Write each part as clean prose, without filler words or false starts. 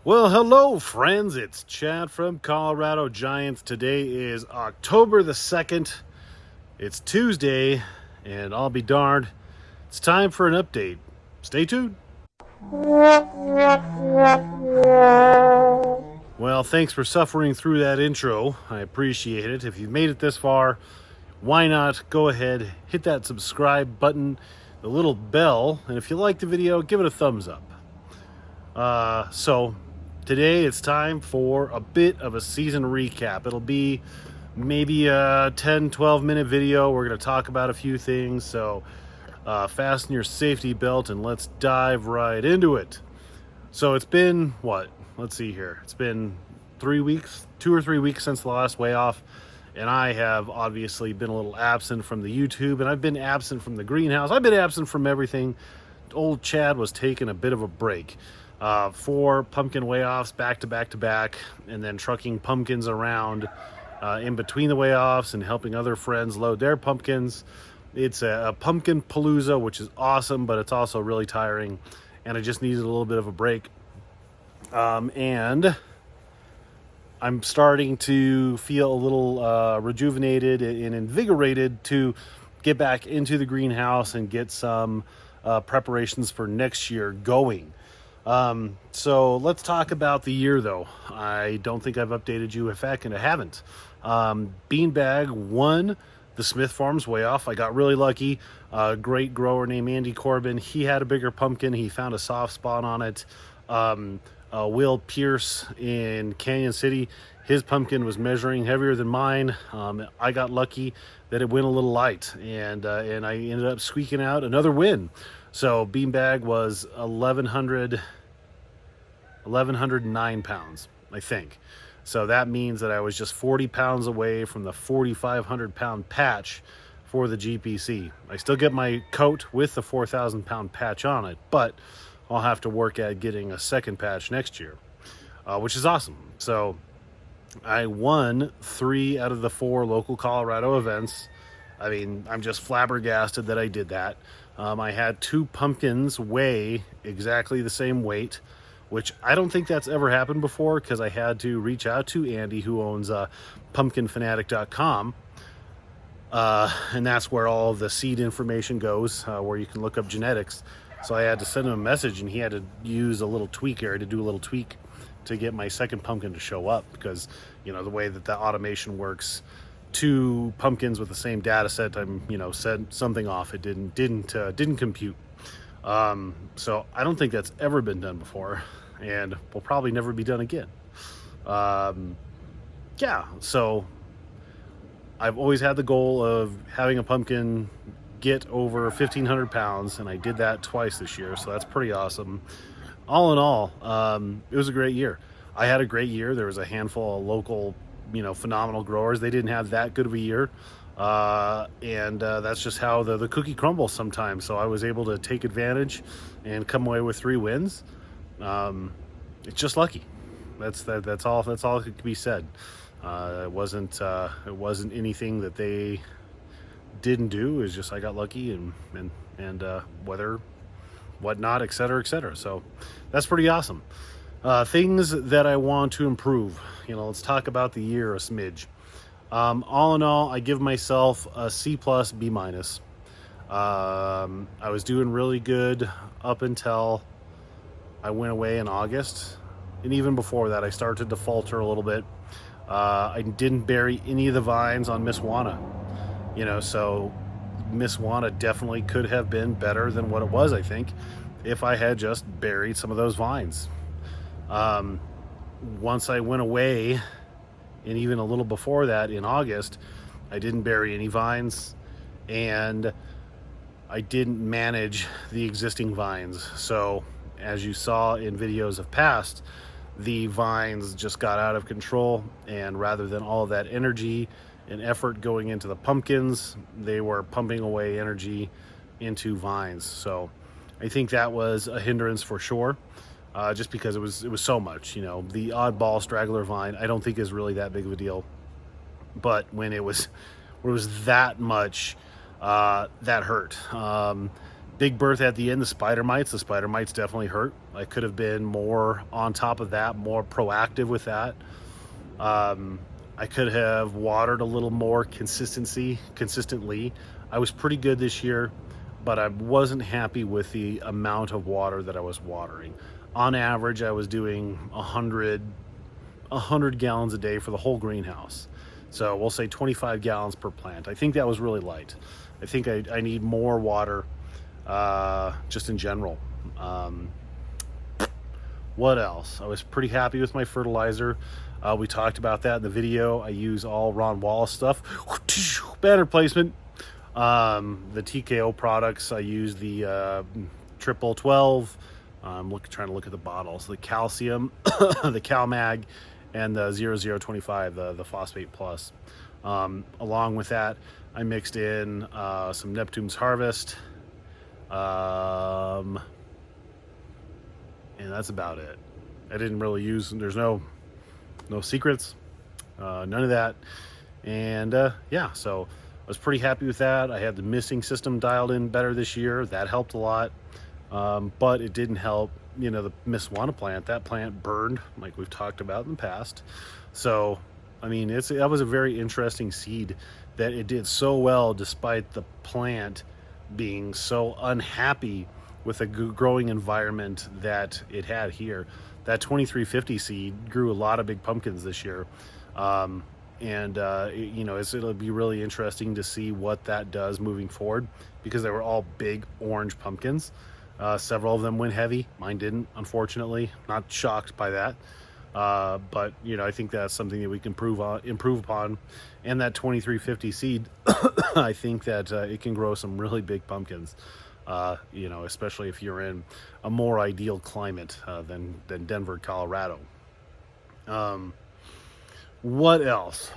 Well, hello, friends. It's Chad from Colorado Giants. Today is October the 2nd. It's Tuesday, and I'll be darned. It's time for an update. Stay tuned. Well, thanks for suffering through that intro. I appreciate it. If you've made it this far, why not go ahead, hit that subscribe button, the little bell, and if you like the video, give it a thumbs up. So today it's time for a bit of a season recap. It'll be maybe a 10-12 minute video. We're going to talk about a few things, so fasten your safety belt and let's dive right into it. So it's been what? Let's see here. It's been 3 weeks, 2 or 3 weeks since the last weigh off, and I have obviously been a little absent from the YouTube, and I've been absent from the greenhouse. I've been absent from everything. Old Chad was taking a bit of a break. 4 pumpkin weigh-offs back to back to back, and then trucking pumpkins around in between the weigh-offs and helping other friends load their pumpkins. It's a pumpkin palooza, which is awesome, but it's also really tiring, and I just needed a little bit of a break. And I'm starting to feel a little rejuvenated and invigorated to get back into the greenhouse and get some preparations for next year going. So let's talk about the year, though. I don't think I've updated you. In fact, and I haven't. Beanbag won the Smith Farms Weigh Off. I got really lucky. A great grower named Andy Corbin. He had a bigger pumpkin. He found a soft spot on it. Will Pierce in Canyon City, his pumpkin was measuring heavier than mine. I got lucky that it went a little light, and I ended up squeaking out another win. So Beanbag was 1,109 pounds, I think. So that means that I was just 40 pounds away from the 4,500 pound patch for the GPC. I still get my coat with the 4,000 pound patch on it, but I'll have to work at getting a second patch next year, which is awesome. So I won 3 out of the 4 local Colorado events. I mean, I'm just flabbergasted that I did that. I had 2 pumpkins weigh exactly the same weight, which I don't think that's ever happened before, because I had to reach out to Andy, who owns pumpkinfanatic.com. And that's where all of the seed information goes, where you can look up genetics. So I had to send him a message, and he had to use a little tweak area to do a little tweak to get my second pumpkin to show up, because, you know, the way that the automation works, 2 pumpkins with the same data set, said something off. It didn't compute. So I don't think that's ever been done before, and will probably never be done again. So I've always had the goal of having a pumpkin get over 1,500 pounds, and I did that twice this year, so that's pretty awesome. All in all, it was a great year. I had a great year. There was a handful of local, phenomenal growers. They didn't have that good of a year, and that's just how the cookie crumbles sometimes. So I was able to take advantage and come away with 3 wins. It's just lucky. That's all that could be said. It wasn't anything that they didn't do. It's just I got lucky and weather, whatnot, et cetera. So that's pretty awesome. Things that I want to improve. Let's talk about the year a smidge. All in all, I give myself a C+, B-. I was doing really good up until I went away in August, and even before that I started to falter a little bit. I didn't bury any of the vines on Miss Juana, so Miss Juana definitely could have been better than what it was, I think, if I had just buried some of those vines. Once I went away, and even a little before that in August, I didn't bury any vines, and I didn't manage the existing vines. So as you saw in videos of past, the vines just got out of control, and rather than all of that energy and effort going into the pumpkins, they were pumping away energy into vines. So I think that was a hindrance for sure. Just because it was so much, the oddball straggler vine, I don't think is really that big of a deal. But when it was that much, that hurt. Big Bertha at the end, the spider mites. The spider mites definitely hurt. I could have been more on top of that, more proactive with that. I could have watered a little more consistently. I was pretty good this year, but I wasn't happy with the amount of water that I was watering. On average, I was doing 100 gallons a day for the whole greenhouse. So we'll say 25 gallons per plant. I think that was really light. I think I need more water just in general. What else? I was pretty happy with my fertilizer. We talked about that in the video. I use all Ron Wallace stuff. Banner placement. The TKO products, I use the triple 12. Trying to look at the bottles. The calcium, the CalMag, and the 0025, the phosphate plus. Along with that, I mixed in some Neptune's Harvest. And that's about it. I didn't really use, there's no secrets, none of that. And yeah, so I was pretty happy with that. I had the misting system dialed in better this year. That helped a lot. But it didn't help, the Miswana plant. That plant burned, like we've talked about in the past. So, I mean, that was a very interesting seed that it did so well despite the plant being so unhappy with the growing environment that it had here. That 2350 seed grew a lot of big pumpkins this year. It'll be really interesting to see what that does moving forward, because they were all big orange pumpkins. Several of them went heavy. Mine didn't, unfortunately. Not shocked by that. But I think that's something that we can improve upon. And that 2350 seed, I think that it can grow some really big pumpkins. Especially if you're in a more ideal climate than Denver, Colorado. What else?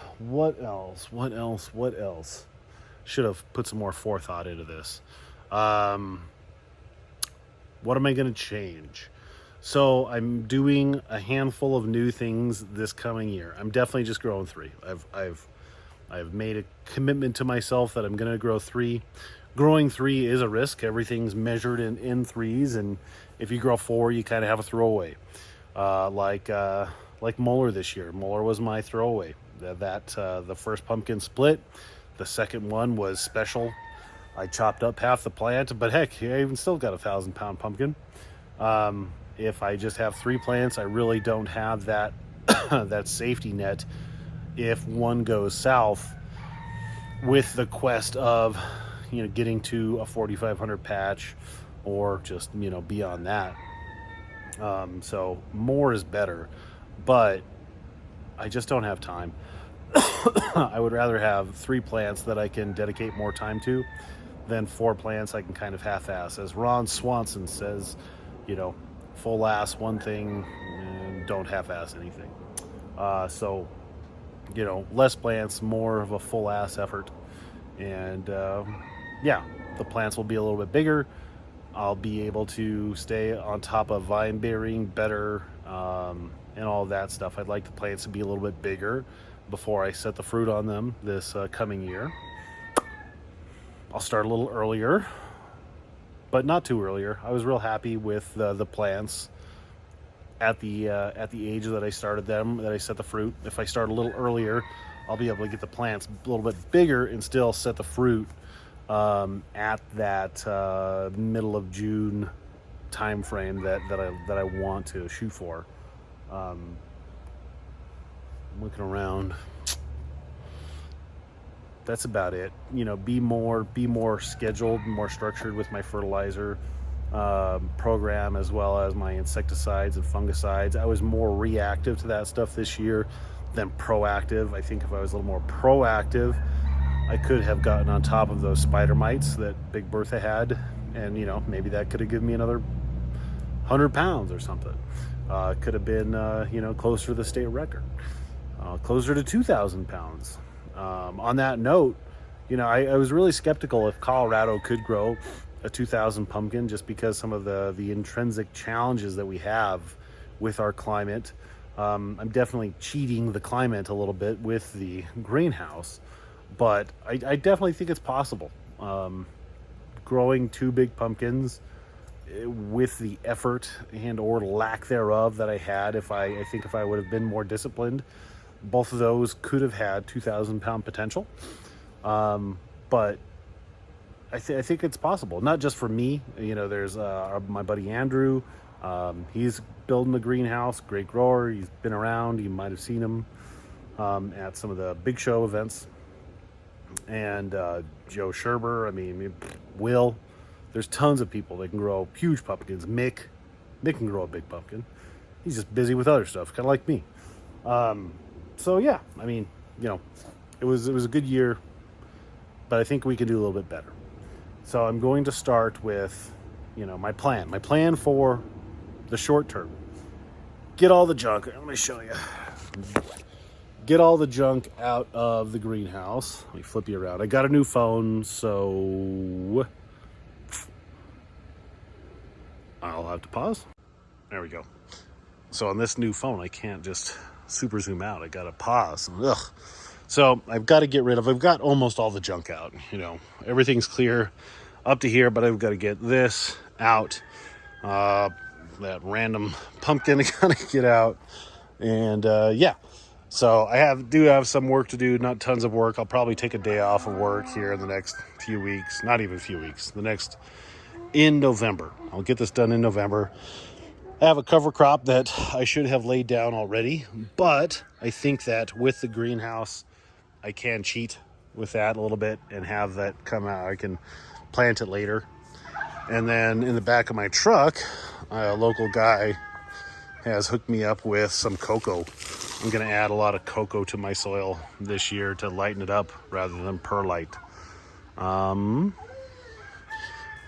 Should have put some more forethought into this. What am I going to change? So I'm doing a handful of new things this coming year. I'm definitely just growing 3. I've made a commitment to myself that I'm going to grow 3. Growing 3 is a risk. Everything's measured in threes, and if you grow 4, you kind of have a throwaway. Like Moeller this year. Moeller was my throwaway. The first pumpkin split. The second one was special. I chopped up half the plant, but heck, I even still got a 1,000-pound pumpkin. If I just have 3 plants, I really don't have that that safety net if one goes south with the quest of getting to a 4,500 patch or just beyond that. So more is better, but I just don't have time. I would rather have 3 plants that I can dedicate more time to than 4 plants I can kind of half-ass. As Ron Swanson says, full ass one thing and don't half-ass anything. So less plants, more of a full ass effort. And yeah, the plants will be a little bit bigger. I'll be able to stay on top of vine bearing better, and all that stuff. I'd like the plants to be a little bit bigger before I set the fruit on them this coming year. I'll start a little earlier, but not too earlier. I was real happy with the plants at the age that I started them, that I set the fruit. If I start a little earlier, I'll be able to get the plants a little bit bigger and still set the fruit at that middle of June time frame that I want to shoot for. Looking around, that's about it. Be more scheduled, more structured with my fertilizer program, as well as my insecticides and fungicides. I was more reactive to that stuff this year than proactive. I think if I was a little more proactive, I could have gotten on top of those spider mites that Big Bertha had, and maybe that could have given me another 100 pounds or something. Could have been closer to the state record, closer to 2,000 pounds. On that note, I was really skeptical if Colorado could grow a 2,000 pumpkin, just because some of the intrinsic challenges that we have with our climate. I'm definitely cheating the climate a little bit with the greenhouse, but I definitely think it's possible. growing 2 big pumpkins with the effort and or lack thereof that I had, I think if I would have been more disciplined, both of those could have had 2,000 pound potential. But I think it's possible, not just for me. You know, there's my buddy Andrew. He's building a greenhouse, great grower. He's been around. You might have seen him at some of the big show events. And Joe Sherber, I mean, Will. There's tons of people that can grow huge pumpkins. Mick can grow a big pumpkin. He's just busy with other stuff, kind of like me. So yeah, I mean, you know, it was a good year, but I think we can do a little bit better. So I'm going to start with, you know, my plan for the short term. Get all the junk. Let me show you. Get all the junk out of the greenhouse. Let me flip you around. I got a new phone, so I'll have to pause. There we go. So on this new phone, I can't just super zoom out. I got to pause. Ugh. So I've got to get rid of, I've got almost all the junk out. You know, everything's clear up to here, but I've got to get this out. That random pumpkin I got to get out. And yeah. So I do have some work to do, not tons of work. I'll probably take a day off of work here in the next few weeks. Not even a few weeks. In November. I'll get this done in November. I have a cover crop that I should have laid down already, but I think that with the greenhouse, I can cheat with that a little bit and have that come out. I can plant it later. And then in the back of my truck, a local guy has hooked me up with some cocoa. I'm going to add a lot of cocoa to my soil this year to lighten it up rather than perlite.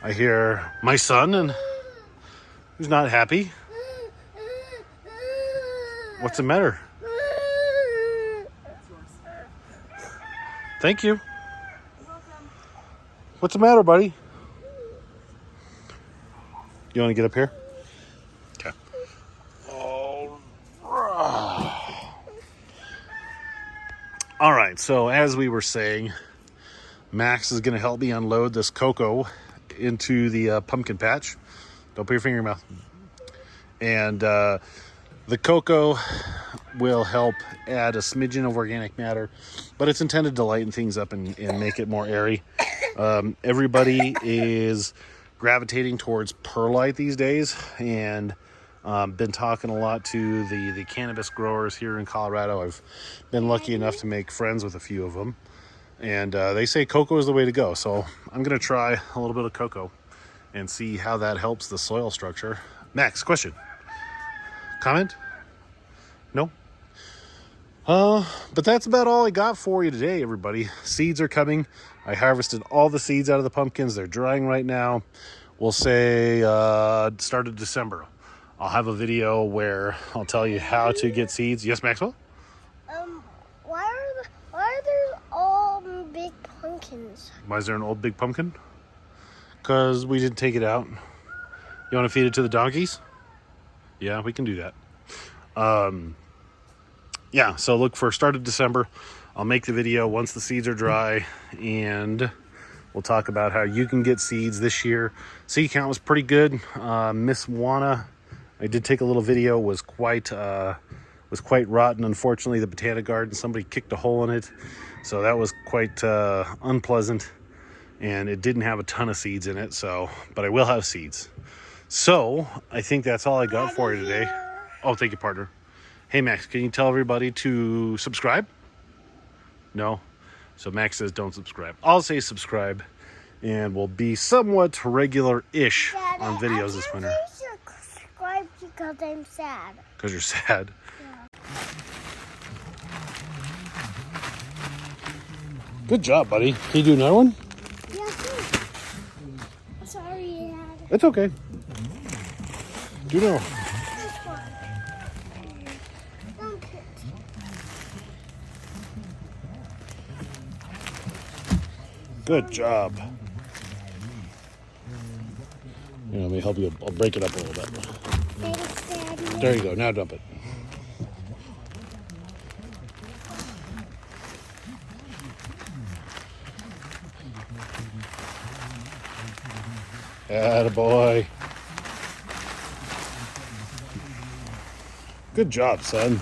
I hear my son, and he's not happy. What's the matter? Thank you. What's the matter, buddy? You want to get up here? Okay. All right, so as we were saying, Max is going to help me unload this cocoa into the pumpkin patch. Don't put your finger in your mouth. And the cocoa will help add a smidgen of organic matter, but it's intended to lighten things up and make it more airy. Everybody is gravitating towards perlite these days, and been talking a lot to the cannabis growers here in Colorado. I've been lucky enough to make friends with a few of them, and they say cocoa is the way to go. So I'm going to try a little bit of cocoa and see how that helps the soil structure. Max, question? Comment? No? But that's about all I got for you today, everybody. Seeds are coming. I harvested all the seeds out of the pumpkins. They're drying right now. We'll say start of December. I'll have a video where I'll tell you how to get seeds. Yes, Maxwell? Why are there all big pumpkins? Why is there an old big pumpkin? Because we didn't take it out. You want to feed it to the donkeys? Yeah, we can do that. Yeah, so look for start of December. I'll make the video once the seeds are dry, and we'll talk about how you can get seeds this year. Seed count was pretty good. Miss Juana, I did take a little video, was quite rotten. Unfortunately, the Botanic Garden, somebody kicked a hole in it, so that was quite unpleasant, and it didn't have a ton of seeds in it. So, but I will have seeds. So I think that's all I got for you today. Oh, thank you, partner. Hey, Max, can you tell everybody to subscribe? No? So Max says don't subscribe. I'll say subscribe, and we'll be somewhat regular-ish on videos this winter. I subscribe because I'm sad. Because you're sad? Yeah. Good job, buddy. Can you do another one? Yeah, sure. Sorry, Dad. It's okay. Do know. This one. Don't hit. Good job. Here, let me help you. I'll break it up a little bit. Thanks, Daddy. There you go. Now dump it. Attaboy. Good job, son.